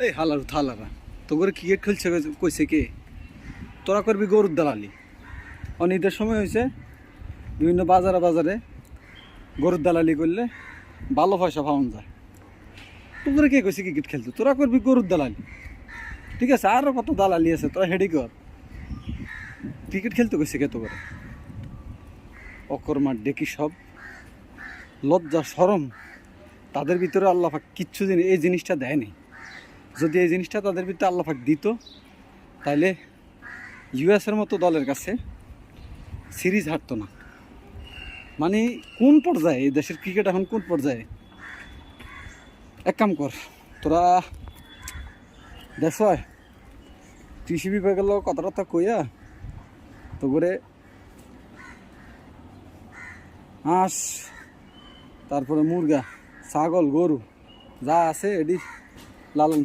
এই হালার থালারা তো করে ক্রিকেট খেলছে কইছে কে? তোরা করবি গরুর দালালি। অনিদের সময় হয়েছে বিভিন্ন বাজারে বাজারে গরুর দালালি করলে ভালো পয়সা পাওয়া যায়। তো করে কে কইছে ক্রিকেট খেলতে? তোরা করবি গরুর দালালি। ঠিক আছে, আরও কত দালালি আছে, তোরা হেডি কর। ক্রিকেট খেলতে কইছে কে? তো করে অকর্মার ডেকি সব লজ্জা শরম তাদের ভিতরে আল্লাহ পাক কিচ্ছু এই জিনিসটা দেয়নি। যদি এই জিনিসটা তাদের ভিতরে আল্লাহ পাক দিত, তাইলে ইউএসের মতো দলের কাছে সিরিজ হারতো না। মানে কোন পর্যায়ে এই দেশের ক্রিকেট এখন, কোন পর্যায়ে? এক কাম কর, তোরা দেশ হয় কৃষি বিভাগের লোক কথাটা কইয়া তো করে হাঁস, তারপরে মুরগা, ছাগল, গরু যা আছে এটি লালন